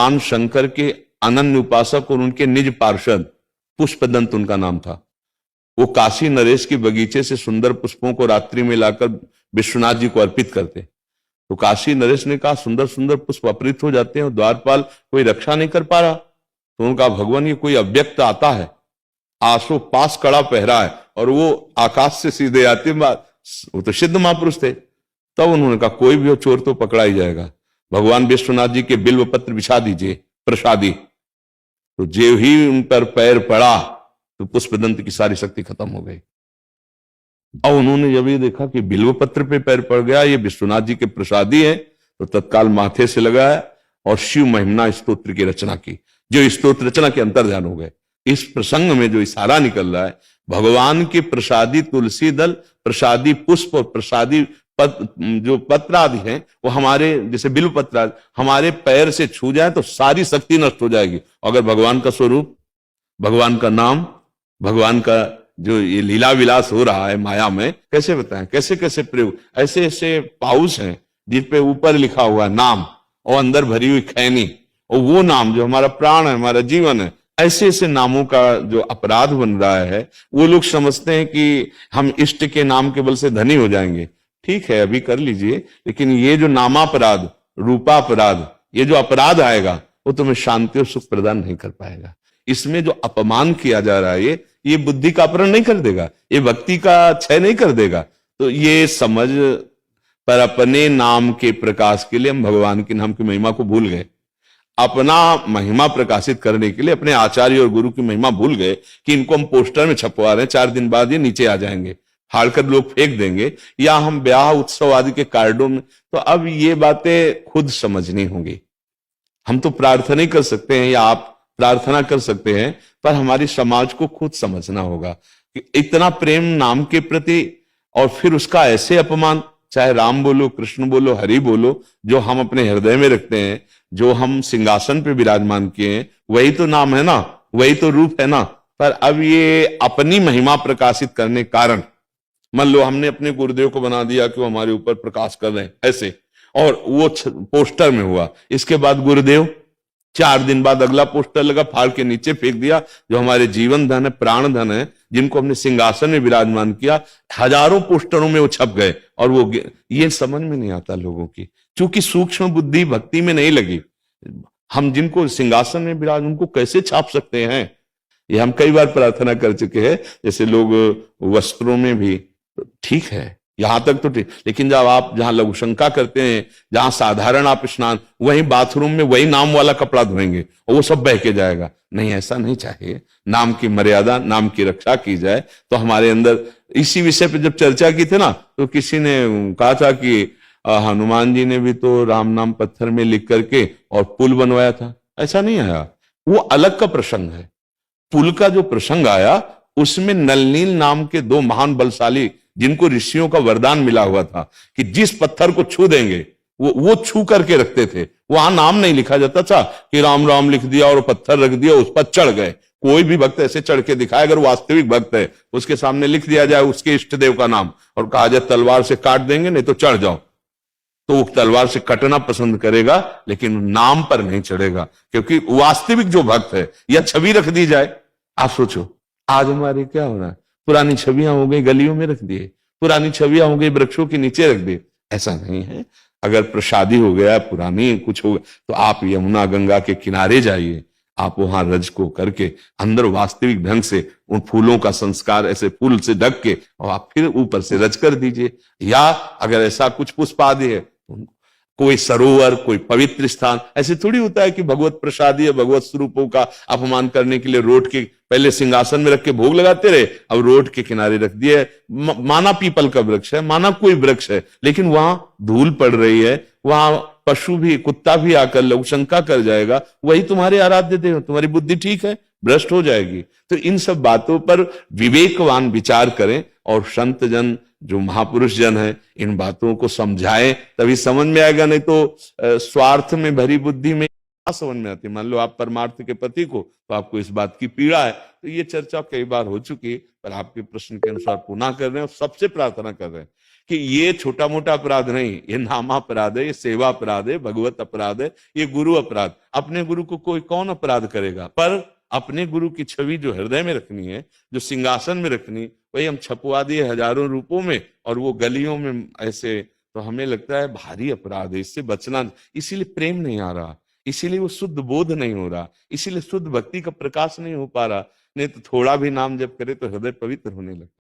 भगवान शंकर के अनन्य उपासक और उनके निज पार्षद पुष्पदंत उनका नाम था। वो काशी नरेश के बगीचे से सुंदर पुष्पों को रात्रि में लाकर विश्वनाथ जी को अर्पित करते। तो काशी नरेश ने कहा सुंदर सुंदर पुष्प अपहृत हो जाते हैं और द्वारपाल कोई रक्षा नहीं कर पा रहा। तो उनका भगवान ये कोई अव्यक्त आता है, आसो पास कड़ा पहरा है और वो आकाश से सीधे आते, वो तो सिद्ध महापुरुष थे। तब उन्होंने कहा कोई भी हो चोर तो पकड़ा ही जाएगा, भगवान विश्वनाथ जी के बिल्व पत्र बिछा दीजिए प्रसादी। तो जो ही उन पर पैर पड़ा तो पुष्पदंत की सारी शक्ति खत्म हो गई। अब उन्होंने जब ये देखा कि बिल्व पत्र पे पैर पड़ गया, ये विश्वनाथ जी के प्रसादी है, तो तत्काल माथे से लगाया और शिव महिमा स्तोत्र की रचना की, जो स्तोत्र रचना के अंतर्ध्यान हो गए। इस प्रसंग में जो इशारा निकल रहा है, भगवान के प्रसादी तुलसी दल, प्रसादी पुष्प और प्रसादी जो पत्र आदि हैं, वो हमारे जैसे बिल्व पत्र आदि हमारे पैर से छू जाए तो सारी शक्ति नष्ट हो जाएगी। अगर भगवान का स्वरूप, भगवान का नाम, भगवान का जो ये लीला विलास हो रहा है माया में, कैसे बताएं, कैसे कैसे प्रयोग, ऐसे ऐसे पाउस हैं जिस पे ऊपर लिखा हुआ है नाम और अंदर भरी हुई खैनी, और वो नाम जो हमारा प्राण है, हमारा जीवन है, ऐसे ऐसे नामों का जो अपराध बन रहा है। वो लोग समझते हैं कि हम इष्ट के नाम के बल से धनी हो जाएंगे। ठीक है, अभी कर लीजिए, लेकिन ये जो नामापराध, रूपापराध, ये जो अपराध आएगा वो तुम्हें शांति और सुख प्रदान नहीं कर पाएगा। इसमें जो अपमान किया जा रहा है, ये बुद्धि का अपहरण नहीं कर देगा, ये भक्ति का क्षय नहीं कर देगा। तो ये समझ पर अपने नाम के प्रकाश के लिए हम भगवान के नाम की महिमा को भूल गए, अपना महिमा प्रकाशित करने के लिए अपने आचार्य और गुरु की महिमा भूल गए कि इनको हम पोस्टर में छपवा रहे हैं, 4 दिन बाद ये नीचे आ जाएंगे, फाड़कर लोग फेंक देंगे, या हम ब्याह उत्सव आदि के कार्डों में। तो अब ये बातें खुद समझनी होंगी। हम तो प्रार्थना ही कर सकते हैं या आप प्रार्थना कर सकते हैं, पर हमारी समाज को खुद समझना होगा कि इतना प्रेम नाम के प्रति और फिर उसका ऐसे अपमान, चाहे राम बोलो, कृष्ण बोलो, हरि बोलो, जो हम अपने हृदय में रखते हैं, जो हम सिंहासन पे विराजमान किए हैं, वही तो नाम है ना, वही तो रूप है ना। पर अब ये अपनी महिमा प्रकाशित करने कारण, मान लो हमने अपने गुरुदेव को बना दिया कि वो हमारे ऊपर प्रकाश कर रहे हैं ऐसे, और वो पोस्टर में हुआ, इसके बाद गुरुदेव 4 दिन बाद अगला पोस्टर लगा, फाड़ के नीचे फेंक दिया। जो हमारे जीवन धन है, प्राण धन है, जिनको हमने सिंहासन में विराजमान किया, हजारों पोस्टरों में वो छप गए, और वो ये समझ में नहीं आता लोगों की, क्योंकि सूक्ष्म बुद्धि भक्ति में नहीं लगी। हम जिनको सिंहासन में विराज, उनको कैसे छाप सकते हैं? ये हम कई बार प्रार्थना कर चुके हैं। जैसे लोग वस्त्रों में भी, ठीक है, यहां तक तो ठीक, लेकिन जब आप जहां लघु शंका करते हैं, जहां साधारण आप स्नान, वहीं बाथरूम में वही नाम वाला कपड़ा धोएंगे और वो सब बह के जाएगा। नहीं, ऐसा नहीं चाहिए। नाम की मर्यादा, नाम की रक्षा की जाए। तो हमारे अंदर इसी विषय पे जब चर्चा की थी ना, तो किसी ने कहा था कि हनुमान जी ने भी तो राम नाम पत्थर में लिख करके और पुल बनवाया था। ऐसा नहीं आया, वो अलग का प्रसंग है। पुल का जो प्रसंग आया, उसमें नलनील नाम के 2 महान बलशाली, जिनको ऋषियों का वरदान मिला हुआ था कि जिस पत्थर को छू देंगे वो छू करके रखते थे। वहां नाम नहीं लिखा जाता था कि राम राम लिख दिया और पत्थर रख दिया, उस पर चढ़ गए। कोई भी भक्त ऐसे चढ़ के दिखाए, अगर वास्तविक भक्त है, उसके सामने लिख दिया जाए उसके इष्ट देव का नाम और कहा जाए तलवार से काट देंगे, नहीं तो चढ़ जाओ, तो वो तलवार से कटना पसंद करेगा, लेकिन नाम पर नहीं चढ़ेगा, क्योंकि वास्तविक जो भक्त है। या छवि रख दी जाए, आप सोचो आज हमारे क्या हो रहा है, पुरानी छवियां हो गई गलियों में रख दिए, पुरानी छवियां हो गई वृक्षों के नीचे रख दिए। ऐसा नहीं है। अगर प्रसादी हो गया, पुरानी कुछ हो गया, तो आप यमुना गंगा के किनारे जाइए, आप वहां रज को करके अंदर वास्तविक ढंग से उन फूलों का संस्कार ऐसे फूल से ढक के, और आप फिर ऊपर से रज कर दीजिए। या अगर ऐसा कुछ पुष्प आदि है, कोई सरोवर, कोई पवित्र स्थान, ऐसे थोड़ी होता है कि भगवत प्रसादी या भगवत स्वरूपों का अपमान करने के लिए रोड के पहले सिंहासन में रख के भोग लगाते रहे, अब रोड के किनारे रख दिए। माना पीपल का वृक्ष है, माना कोई वृक्ष है, लेकिन वहां धूल पड़ रही है, वहां पशु भी, कुत्ता भी आकर लघु शंका कर जाएगा, वही तुम्हारे आराध्य देव, तुम्हारी बुद्धि ठीक है, भ्रष्ट हो जाएगी। तो इन सब बातों पर विवेकवान विचार करें, और संत जन, जो महापुरुष जन है, इन बातों को समझाएं, तभी समझ में आएगा। नहीं तो स्वार्थ में भरी बुद्धि में समझ में आती। मान लो आप परमार्थ के पति को, तो आपको इस बात की पीड़ा है। तो ये चर्चा कई बार हो चुकी है, पर आपके प्रश्न के अनुसार पुनः कर रहे हैं और सबसे प्रार्थना कर रहे हैं कि ये छोटा मोटा अपराध नहीं, ये नामापराध है, ये सेवा अपराध है, भगवत अपराध है, ये गुरु अपराध। अपने गुरु को कोई कौन अपराध करेगा, पर अपने गुरु की छवि जो हृदय में रखनी है, जो सिंहासन में रखनी, वही हम छपवा दिए हजारों रूपों में और वो गलियों में ऐसे, तो हमें लगता है भारी अपराध है, इससे बचना। इसीलिए प्रेम नहीं आ रहा, इसीलिए वो शुद्ध बोध नहीं हो रहा, इसीलिए शुद्ध भक्ति का प्रकाश नहीं हो पा रहा। नहीं तो थोड़ा भी नाम जप करे तो हृदय पवित्र होने लगता।